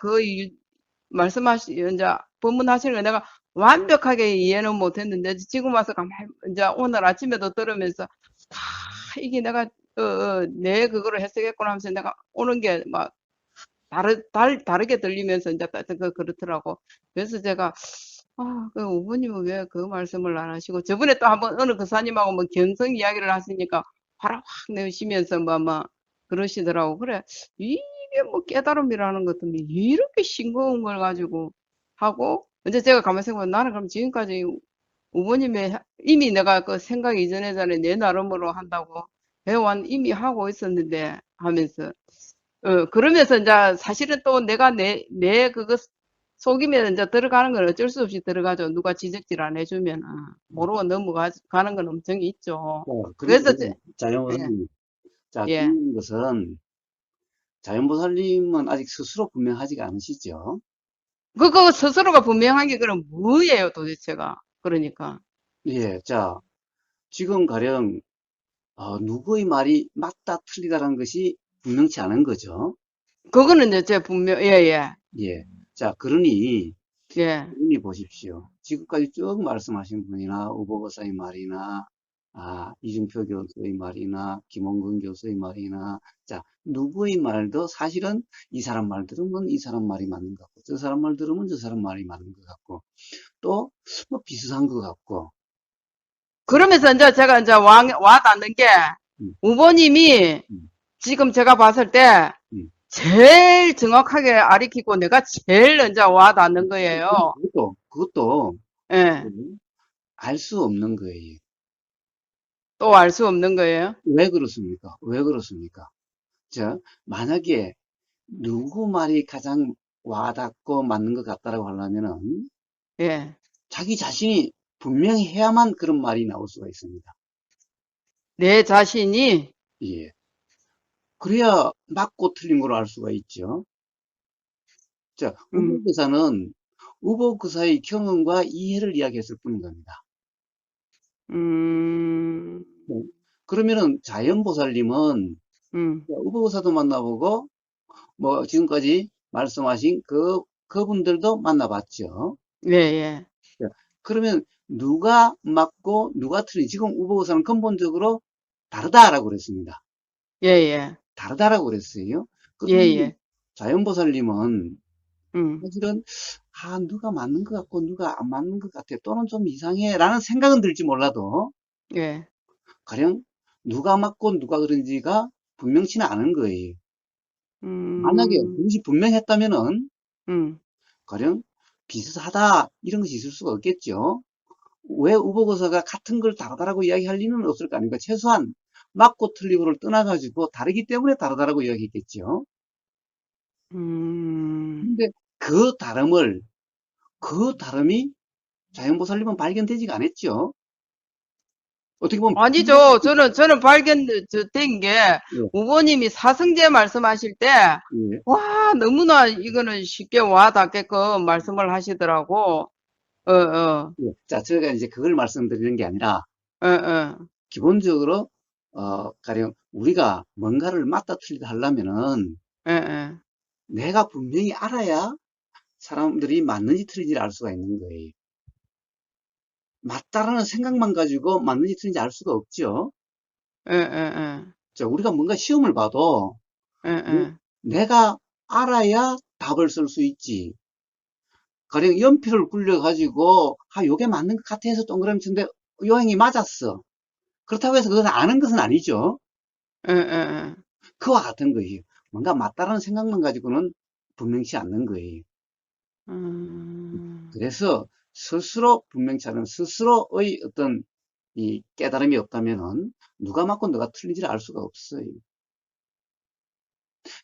이제 법문하시는 거 내가 완벽하게 이해는 못했는데, 지금 와서 가만히, 이제 오늘 아침에도 들으면서, 이게 내가, 내 그거를 해석했구나 하면서 내가 오는 게 막, 다르게 들리면서 이제 그렇더라고. 그래서 제가, 그 어머님은 왜 그 말씀을 안 하시고, 저번에 또 한번 어느 교사님하고 뭐 견성 이야기를 하시니까 화를 확 내시면서 그러시더라고. 그래, 이게 뭐 깨달음이라는 것도 뭐 이렇게 싱거운 걸 가지고 하고, 이제 제가 가만히 생각하면 나는 그럼 지금까지 어머님의 이미 내가 그 생각 이전에 전에 내 나름으로 한다고 배워왔 이미 하고 있었는데 하면서 그러면서 이제 사실은 또 내가 내 그거 속이면 이제 들어가는 건 어쩔 수 없이 들어가죠. 누가 지적질 안 해주면 모르고 넘어가는 건 엄청 있죠. 그리고 그래서 예, 자연보살님 자 예. 중요한 것은 자연보살님은 아직 스스로 분명하지가 않으시죠? 그거 스스로가 분명한 게 그럼 뭐예요, 도대체가? 그러니까 예, 자 지금 가령 누구의 말이 맞다 틀리다라는 것이 분명치 않은 거죠. 그거는 이제 제 분명 예, 예, 자 그러니 예, 그러니 보십시오. 지금까지 쭉 말씀하신 분이나 우보고사의 말이나 이준표 교수의 말이나 김원근 교수의 말이나 자 누구의 말도 사실은 이 사람 말 들으면 이 사람 말이 맞는 것 같고 저 사람 말 들으면 저 사람 말이 맞는 것 같고 또 뭐 비슷한 것 같고 자, 그러면서 이제 제가 이제 와 닿는 게 음, 후보님이 음, 지금 제가 봤을 때 음. 제일 정확하게 아리키고 내가 제일 이제 와 닿는 거예요. 그것도 예. 알 수 없는 거예요. 또 알 수 없는 거예요. 왜 그렇습니까? 왜 그렇습니까? 자, 만약에 누구 말이 가장 와닿고 맞는 것 같다라고 하려면은 예. 자기 자신이 분명히 해야만 그런 말이 나올 수가 있습니다. 내 자신이, 예. 그래야 맞고 틀린 걸 알 수가 있죠. 자, 음, 우보교사의 경험과 이해를 이야기했을 뿐인 겁니다. 음, 네. 그러면은 자연보살님은 음, 우보교사도 만나보고 뭐 지금까지 말씀하신 그분들도 만나봤죠. 예, 예, 자, 그러면 누가 맞고 누가 틀린 지금 우보교사는 근본적으로 다르다라고 그랬습니다. 예, 예, 다르다라고 그랬어요. 예, 그러면 예, 자연보살님은 음, 사실은 누가 맞는 것 같고 누가 안 맞는 것 같아 또는 좀 이상해라는 생각은 들지 몰라도 예, 가령 누가 맞고 누가 그런지가 분명치는 않은 거예요. 만약에 음, 그것이 분명했다면은 음, 가령 비슷하다 이런 것이 있을 수가 없겠죠. 왜 우보거서가 같은 걸 다르다라고 이야기할 리는 없을 거 아닙니까? 최소한 맞고 틀리고를 떠나가지고 다르기 때문에 다르다라고 이야기했겠죠. 음. 근데 그 다름이 자연보살님은 발견되지가 않았죠. 어떻게 보면 아니죠. 저는 발견된 게, 예, 후보님이 사성제 말씀하실 때, 예, 와, 너무나 이거는 쉽게 와 닿게끔 말씀을 하시더라고. 예. 자, 제가 이제 그걸 말씀드리는 게 아니라 어, 어, 기본적으로 가령 우리가 뭔가를 맞다 틀리다 하려면은 예, 예. 내가 분명히 알아야 사람들이 맞는지 틀린지를 알 수가 있는 거예요. 맞다라는 생각만 가지고 맞는지 틀린지 알 수가 없죠. 예, 예, 자, 우리가 뭔가 시험을 봐도 예, 예, 내가 알아야 답을 쓸 수 있지. 가령 연필을 굴려가지고 요게 맞는 것 같아 해서 동그라미 치는데 요행이 맞았어. 그렇다고 해서 그것을 아는 것은 아니죠. 예, 예, 그와 같은 거예요. 뭔가 맞다라는 생각만 가지고는 분명치 않는 거예요. 음, 그래서 스스로 분명치 않은 스스로의 어떤 이 깨달음이 없다면은 누가 맞고 누가 틀린지를 알 수가 없어요.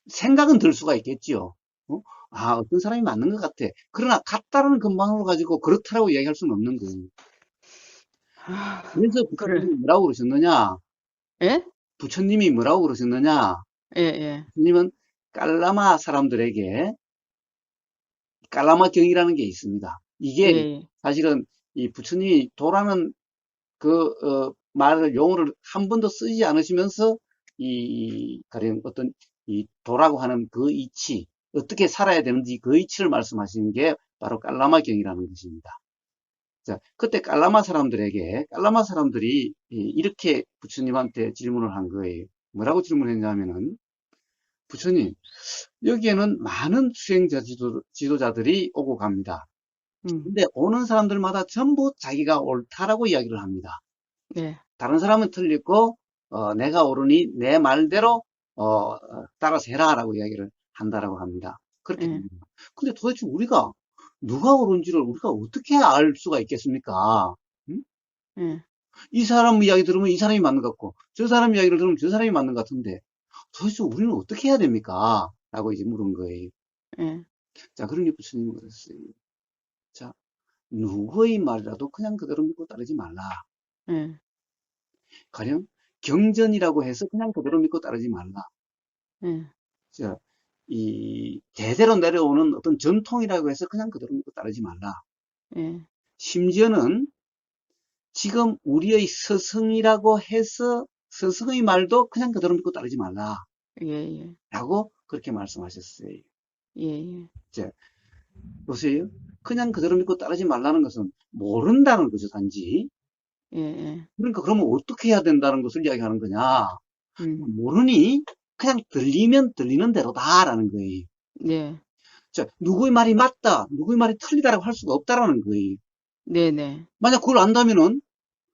생각은 들 수가 있겠지요. 어? 어떤 사람이 맞는 것 같아. 그러나 같다라는 근방으로 가지고 그렇다라고 이야기할 수는 없는 거예요. 아, 그래서 그래. 부처님이 뭐라고 그러셨느냐? 예? 부처님이 뭐라고 그러셨느냐? 예, 예, 부처님은 깔라마 사람들에게 깔라마 경이라는 게 있습니다. 예, 이게 예, 사실은 이 부처님이 도라는 말을 용어를 한 번도 쓰지 않으시면서 가령 어떤 이 도라고 하는 그 이치 어떻게 살아야 되는지 그 이치를 말씀하시는 게 바로 깔라마경이라는 것입니다. 자, 그때 깔라마 사람들이 이렇게 부처님한테 질문을 한 거예요. 뭐라고 질문했냐면은 부처님 여기에는 많은 수행자 지도자들이 오고 갑니다. 음, 근데 오는 사람들마다 전부 자기가 옳다라고 이야기를 합니다. 예, 다른 사람은 틀리고 내가 옳으니 내 말대로 따라서 해라라고 이야기를 한다라고 합니다. 그렇게 예, 합니다. 근데 도대체 우리가 누가 옳은지를 우리가 어떻게 알 수가 있겠습니까? 응? 예, 이 사람 이야기 들으면 이 사람이 맞는 것 같고 저 사람 이야기를 들으면 저 사람이 맞는 것 같은데 도대체 우리는 어떻게 해야 됩니까? 라고 이제 물은 거예요. 예, 자, 그러니 부처님이 그랬어요. 자, 누구의 말이라도 그냥 그대로 믿고 따르지 말라. 예, 가령 경전이라고 해서 그냥 그대로 믿고 따르지 말라. 예, 자, 이 대대로 내려오는 어떤 전통이라고 해서 그냥 그대로 믿고 따르지 말라. 예, 심지어는 지금 우리의 스승이라고 해서 스승의 말도 그냥 그대로 믿고 따르지 말라. 예, 예, 라고 그렇게 말씀하셨어요. 예, 예, 자, 보세요. 그냥 그대로 믿고 따르지 말라는 것은 모른다는 거죠, 단지. 예, 예. 그러니까 그러면 어떻게 해야 된다는 것을 이야기하는 거냐? 음, 모르니 그냥 들리면 들리는 대로다라는 거예요. 네, 자, 누구의 말이 맞다, 누구의 말이 틀리다라고 할 수가 없다라는 거예요. 네네. 만약 그걸 안다면은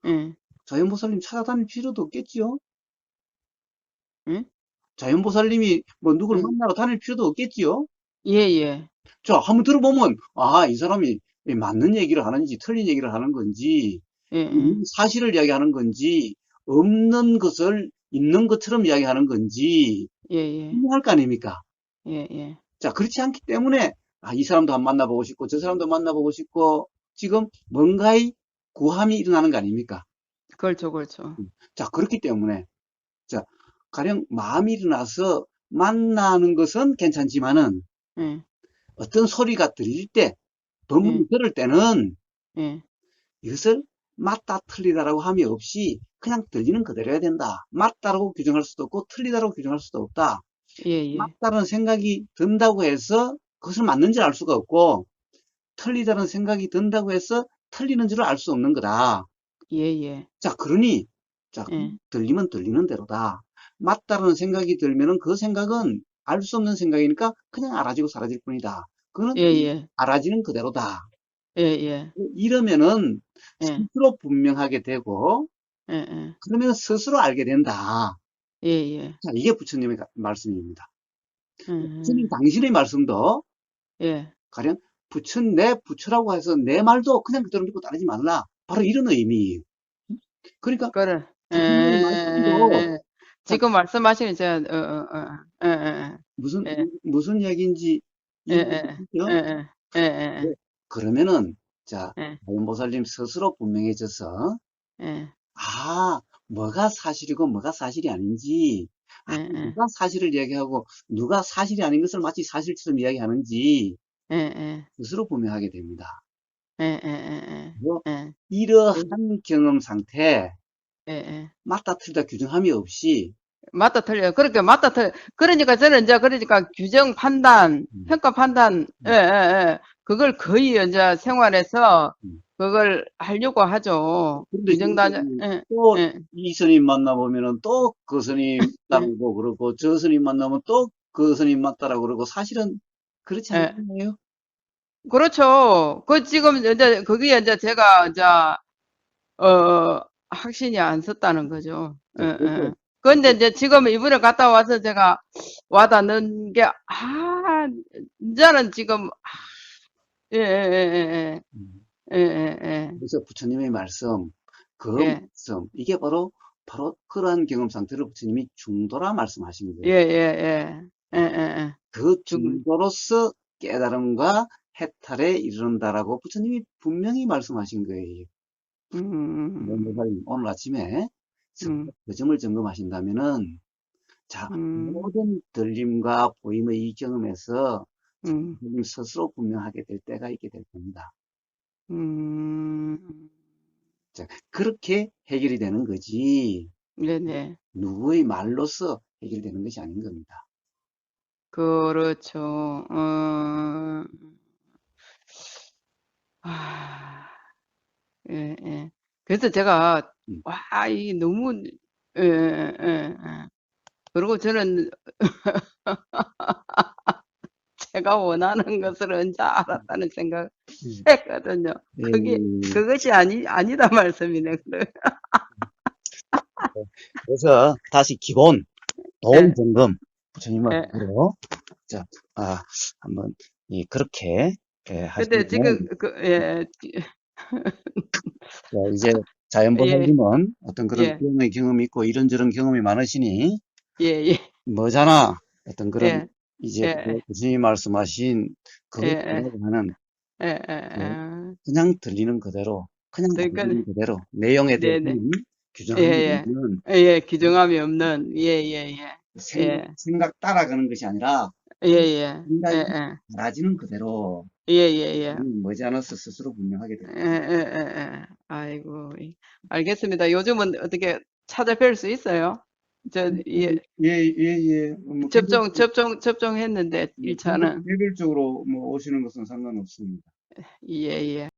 예, 자연보살님 찾아다닐 필요도 없겠지요? 예, 자연보살님이 뭐 누구를 예, 만나러 다닐 필요도 없겠지요? 예, 예, 자, 한번 들어보면, 아, 이 사람이 맞는 얘기를 하는지, 틀린 얘기를 하는 건지, 예, 예, 사실을 이야기하는 건지, 없는 것을 있는 것처럼 이야기하는 건지, 예, 예, 분명할 거 아닙니까? 예, 예. 자, 그렇지 않기 때문에, 아, 이 사람도 한번 만나보고 싶고, 저 사람도 만나보고 싶고, 지금 뭔가의 구함이 일어나는 거 아닙니까? 그렇죠, 그렇죠. 자, 그렇기 때문에, 자, 가령 마음이 일어나서 만나는 것은 괜찮지만은, 예, 어떤 소리가 들릴 때, 법문을 예, 들을 때는, 예, 이것을 맞다, 틀리다라고 함이 없이, 그냥 들리는 그대로 해야 된다. 맞다라고 규정할 수도 없고, 틀리다라고 규정할 수도 없다. 예, 예, 맞다는 생각이 든다고 해서, 그것을 맞는지 알 수가 없고, 틀리다는 생각이 든다고 해서 틀리는 줄을 알 수 없는 거다. 예, 예, 자, 그러니, 자, 예, 들리면 들리는 대로다. 맞다라는 생각이 들면은 그 생각은 알 수 없는 생각이니까 그냥 알아지고 사라질 뿐이다. 예, 그거는 예, 알아지는 그대로다. 예, 예, 이러면은 예, 스스로 분명하게 되고, 예, 예, 그러면 스스로 알게 된다. 예, 예, 자, 이게 부처님의 말씀입니다. 부처님 음, 당신의 말씀도 예. 가령 내 부처라고 해서 내 말도 그냥 그대로 믿고 따르지 말라. 바로 이런 의미예요. 그러니까 그래. 부처님의 말씀도 자, 지금 말씀하시는 제가 무슨 예, 무슨 얘기인지 예, 이해되시죠? 네. 그러면은 자, 예, 보살님 스스로 분명해져서 예, 아, 뭐가 사실이고 뭐가 사실이 아닌지, 예, 아, 예, 누가 사실을 이야기하고 누가 사실이 아닌 것을 마치 사실처럼 이야기하는지 예, 예, 스스로 분명하게 됩니다. 예, 예, 예, 그리고 예, 예, 이러한 경험 상태, 예, 예. 맞다 틀리다 규정함이 없이 맞다 틀려요. 그렇게 맞다 틀려. 그러니까 저는 이제 그러니까 규정 판단, 음, 평가 판단, 음, 그걸 거의 이제 생활에서 음. 그걸 하려고 하죠. 근데 규정 단위, 또 예, 이 스님 만나보면은 또 그 스님 예, 따르고 그러고 저 스님 만나면 또 그 스님 맞다라고 그러고 사실은 그렇지 예. 않잖아요. 그렇죠. 그 지금 이제 거기에 이제 제가 이제 확신이 안 섰다는 거죠. 예, 자, 그래서 예. 그런데 이제 지금 이번에 갔다 와서 제가 와닿는 게, 이제는 지금, 예, 예, 예, 음, 예, 예, 예, 예, 그래서 부처님의 말씀, 그 예, 말씀, 이게 바로 그러한 경험 상태를 부처님이 중도라 말씀하신 예, 거예요. 예, 예, 예, 예. 그 죽, 중도로서 깨달음과 해탈에 이르른다라고 부처님이 분명히 말씀하신 거예요. 음, 오늘 아침에 음, 그 점을 점검하신다면은, 자, 음, 모든 들림과 보임의 이 경험에서 음, 부처님 스스로 분명하게 될 때가 있게 될 겁니다. 음, 자, 그렇게 해결이 되는 거지, 네네. 누구의 말로서 해결되는 것이 아닌 겁니다. 그렇죠. 아, 예, 예. 그래서 제가, 음. 와, 이 너무, 예, 예, 예. 그리고 저는 제가 원하는 것을 언제 알았다는 생각을 음. 했거든요. 예, 그것이 아니다 말씀이네. 그래. 그래서 다시 기본, 돈 예, 점검, 부처님은 예. 그대로, 자, 아, 한번, 그렇게, 근데 지금, 하시면, 예, 자, 이제 예, 자연보살님은 어떤 그런 예, 수행의 경험이 있고 이런저런 경험이 많으시니, 예, 예, 뭐잖아. 어떤 그런, 예, 이제 그 예, 교수님이 말씀하신 예, 그것이라고 하는, 예, 그 예. 그냥 들리는 그대로, 그냥 그러니까, 들리는 그대로, 내용에 네네. 대해서는 예, 규정함이 예. 없는 예, 기정함이 없는, 예, 예, 예. 예, 생각 따라가는 것이 아니라, 예, 그냥 예, 예, 생각이 예. 사라지는 그대로, 예, 예, 예. 머지않아서 스스로 분명하게 될 예, 겁니다. 예, 예, 예. 아이고, 알겠습니다. 요즘은 어떻게 찾아뵐 수 있어요? 저, 예, 예, 예, 예. 뭐, 개별, 접종했는데, 뭐, 1차는. 개별적으로 뭐 오시는 것은 상관없습니다. 예, 예.